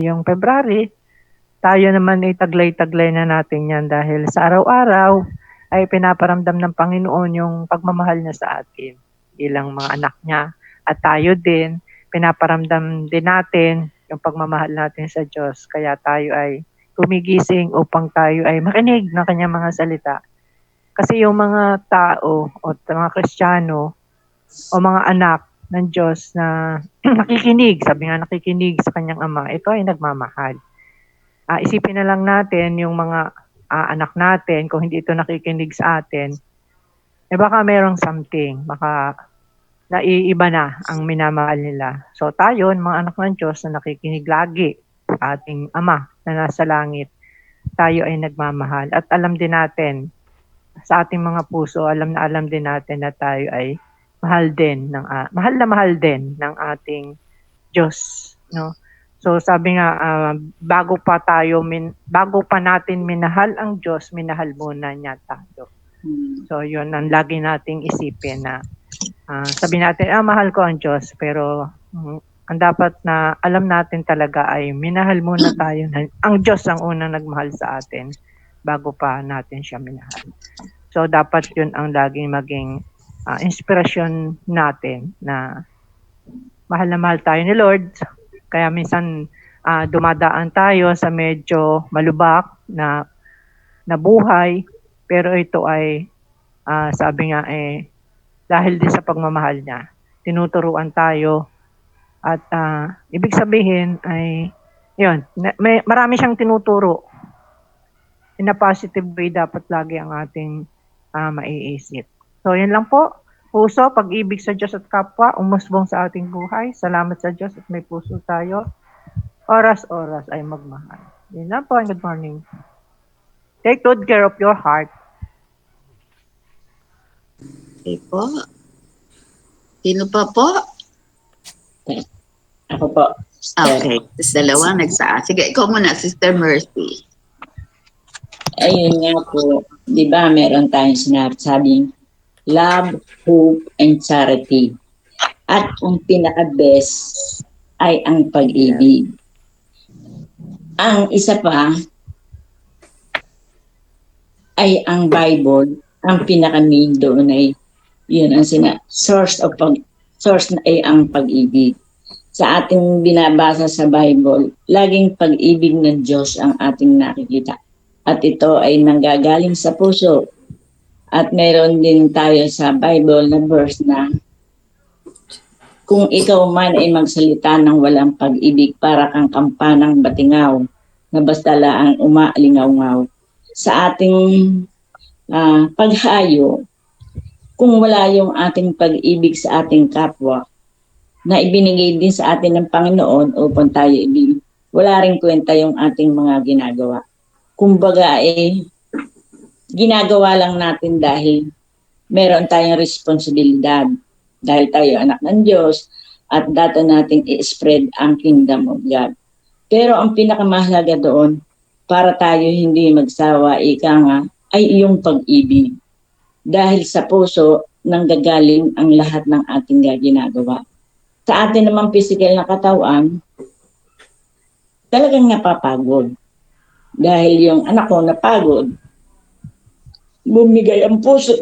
Yung February, tayo naman ay taglay-taglay na natin yan dahil sa araw-araw ay pinaparamdam ng Panginoon yung pagmamahal niya sa atin bilang mga anak niya. At tayo din, pinaparamdam din natin yung pagmamahal natin sa Diyos. Kaya tayo ay gumigising upang tayo ay makinig ng kanyang mga salita. Kasi yung mga tao o mga Kristiyano o mga anak ng Diyos na nakikinig, sabi nga nakikinig sa kanyang Ama, ito ay nagmamahal. Isipin na lang natin yung mga anak natin, kung hindi ito nakikinig sa atin, baka merong something, baka naiiba na ang minamahal nila. So tayo, mga anak ng Diyos na nakikinig lagi sa ating Ama na nasa langit, tayo ay nagmamahal. At alam din natin, sa ating mga puso, alam na alam din natin na tayo ay mahal na mahal din ng ating Diyos, no? So sabi nga bago pa natin minahal ang Diyos, minahal muna niya tayo. So yun ang lagi nating isipin na sabi natin mahal ko ang Diyos, pero ang dapat na alam natin talaga ay minahal muna tayo. Ang Diyos ang unang nagmahal sa atin bago pa natin siya minahal. So dapat yun ang laging maging inspirasyon natin na mahal na mahal tayo ni Lord. Kaya minsan dumadaan tayo sa medyo malubak na buhay, pero ito ay sabi nga dahil din sa pagmamahal niya, tinuturuan tayo at ibig sabihin ay yun, marami siyang tinuturo. In a positive way dapat lagi ang ating maiisip. So yun lang po. Puso, pag-ibig sa Diyos at kapwa, umusbong sa ating buhay. Salamat sa Diyos at may puso tayo. Oras-oras ay magmahal. Yun lang po. Good morning. Take good care of your heart. Okay po. Sino pa po? Ako po. Okay. Tapos dalawa nagsaa. Sige, ikaw muna, Sister Mercy. Ayun nga po. Di ba meron tayong sinasabing love, hope, and charity. At ang pinaka-best ay ang pag-ibig. Ang isa pa ay ang Bible. Ang pinaka-main doon ay yun ang source na ay ang pag-ibig. Sa ating binabasa sa Bible, laging pag-ibig ng Diyos ang ating nakikita. At ito ay nanggagaling sa puso. At meron din tayo sa Bible na verse na kung ikaw man ay magsalita ng walang pag-ibig para kang kampanang batingaw na basta laang umaalingaw-ngaw. Sa ating paghayo, kung wala yung ating pag-ibig sa ating kapwa na ibinigay din sa atin ng Panginoon upang tayo ibig, wala rin kwenta yung ating mga ginagawa. Kumbaga ginagawa lang natin dahil meron tayong responsibilidad. Dahil tayo anak ng Diyos at dato natin i-spread ang kingdom of God. Pero ang pinakamahalaga doon, para tayo hindi magsawa, ika nga, ay iyong pag-ibig. Dahil sa puso, nanggagaling ang lahat ng ating ginagawa. Sa atin naman physical na katawan, talagang napapagod. Dahil yung anak ko napagod, bumigay ang puso.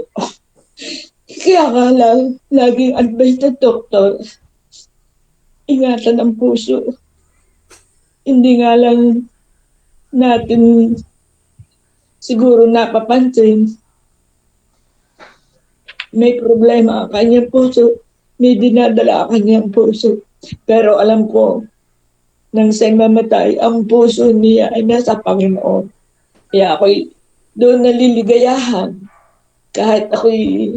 Kaya nga lang, laging advice ng doktor, ingatan ang puso. Hindi nga lang natin siguro napapansin, may problema ang kanyang puso, may dinadala ang kanyang puso. Pero alam ko, nang siya'y mamatay, ang puso niya ay nasa Panginoon. Kaya ako'y doon naliligayahan. Kahit ako'y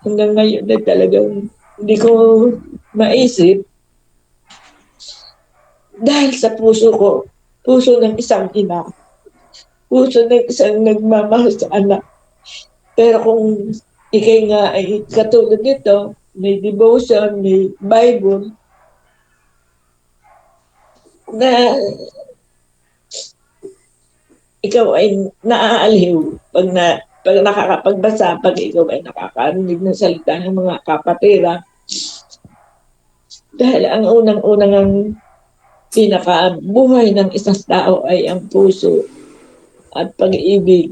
hanggang ngayon na talagang hindi ko maisip. Dahil sa puso ko, puso ng isang ina, puso ng isang nagmamahal sa anak. Pero kung ikay nga ay katulad nito, may devotion, may Bible, na ikaw ay naaaliw pag nakakapagbasa, pag ikaw ay nakakarinig ng salita ng mga kapatira. Dahil ang unang-unang pinakabuhay ng isang tao ay ang puso at pag-ibig.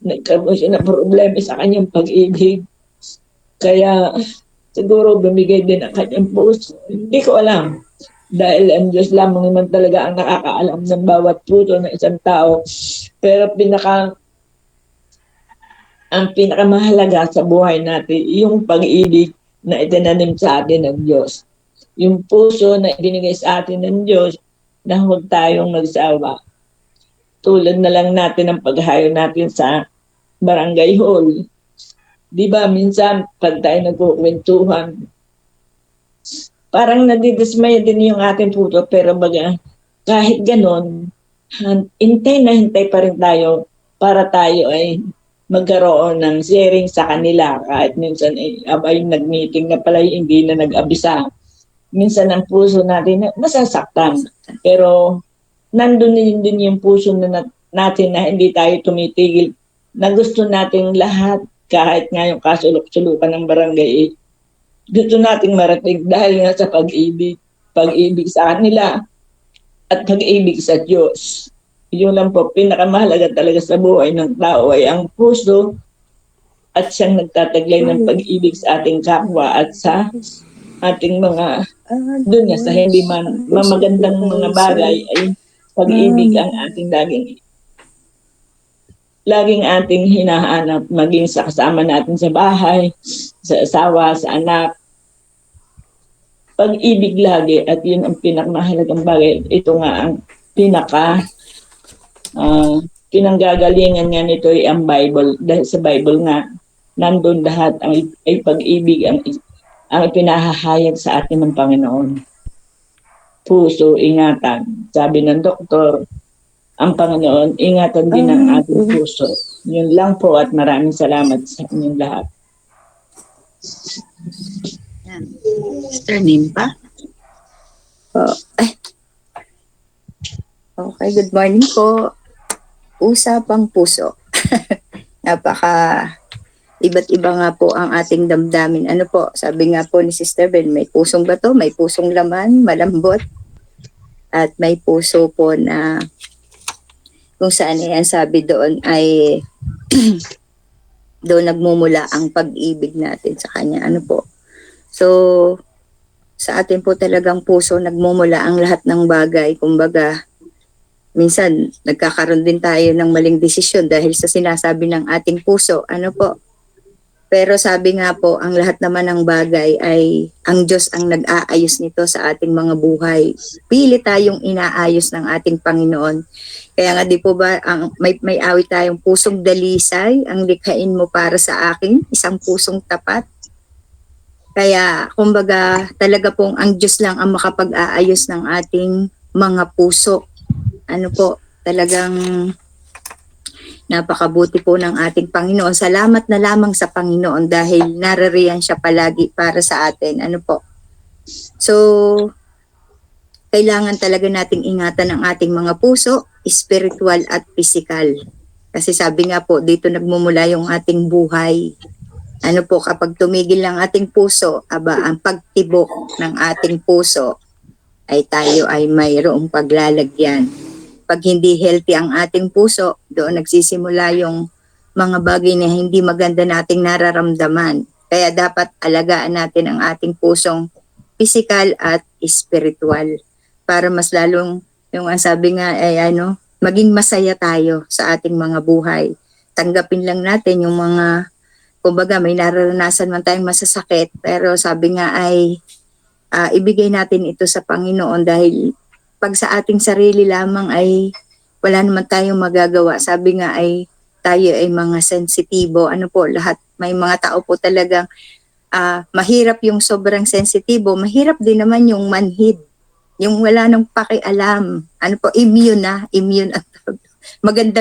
Nagkaroon siya ng problema sa kanyang pag-ibig. Kaya siguro bumigay din ang kanyang puso. Hindi ko alam. Dahil ang Diyos lamang naman talaga ang nakakaalam ng bawat puso ng isang tao. Pero ang pinakamahalaga sa buhay natin, yung pag-ibig na itinanim sa atin ng Diyos. Yung puso na ibinigay sa atin ng Diyos na huwag tayong magsawa. Tulad na lang natin ang paghayo natin sa barangay hall. Di ba minsan pag tayo nagkukwentuhan, parang nadidismaya din yung ating puso, pero baga kahit ganon, hintay na hintay pa rin tayo para tayo ay magkaroon ng sharing sa kanila. Kahit minsan abay nag-meeting na pala, hindi na nag-abisa. Minsan ang puso natin nasasaktan. Pero nandun din yung puso natin na hindi tayo tumitigil, na gusto natin lahat, kahit nga yung kasulok-sulukan ng barangay, gusto nating marating dahil nga sa pag-ibig. Pag-ibig sa kanila at pag-ibig sa Diyos. Yun lang po, pinakamahalaga talaga sa buhay ng tao ay ang puso at siyang nagtataglay ng pag-ibig sa ating kapwa at sa ating mga doon nga sa hindi man mamagandang mga bagay ay pag-ibig ang ating laging ating hinahanap, maging sa kasama natin sa bahay, sa asawa, sa anak. Pag-ibig lagi, at yun ang pinakamahalagang bagay. Ito nga ang pinanggagalingan nga nito ay ang Bible. Dahil sa Bible nga, nandun lahat ay pag-ibig ang pinahahayag sa atin ng Panginoon. Puso, ingatan. Sabi ng doktor, ang Panginoon, ingatan din ang ating puso. Yun lang po, at maraming salamat sa inyong lahat. Yan. Sister Nimpa? Okay, good morning po. Usapang puso. Napaka iba't iba nga po ang ating damdamin. Ano po, sabi nga po ni Sister Ben, may pusong bato, may pusong laman, malambot, at may puso po na kung saan yan sabi doon ay doon nagmumula ang pag-ibig natin sa Kanya. Ano po? So, sa atin po talagang puso nagmumula ang lahat ng bagay. Kumbaga, minsan nagkakaroon din tayo ng maling desisyon dahil sa sinasabi ng ating puso. Ano po? Pero sabi nga po, ang lahat naman ng bagay ay ang Diyos ang nag-aayos nito sa ating mga buhay. Pili tayong inaayos ng ating Panginoon. Kaya nga di po ba, may awit tayong pusong dalisay, ang likhain mo para sa akin, isang pusong tapat. Kaya kumbaga talaga pong ang Diyos lang ang makapag-aayos ng ating mga puso. Ano po, talagang napakabuti po ng ating Panginoon. Salamat na lamang sa Panginoon dahil naririyan siya palagi para sa atin. Ano po? So, kailangan talaga nating ingatan ang ating mga puso, spiritual at physical. Kasi sabi nga po, dito nagmumula yung ating buhay. Ano po, kapag tumigil ng ating puso, ang pagtibok ng ating puso, ay tayo ay mayroong paglalagyan. Pag hindi healthy ang ating puso, doon nagsisimula yung mga bagay na hindi maganda nating nararamdaman. Kaya dapat alagaan natin ang ating pusong physical at spiritual para mas lalong, yung ang sabi nga ay maging masaya tayo sa ating mga buhay. Tanggapin lang natin yung mga, kumbaga may nararanasan man tayong masasakit, pero sabi nga ay ibigay natin ito sa Panginoon dahil pag sa ating sarili lamang ay wala naman tayong magagawa. Sabi nga ay tayo ay mga sensitibo. Ano po, lahat, may mga tao po talagang mahirap yung sobrang sensitibo. Mahirap din naman yung manhid. Yung wala nang pakialam. Ano po, immune ang maganda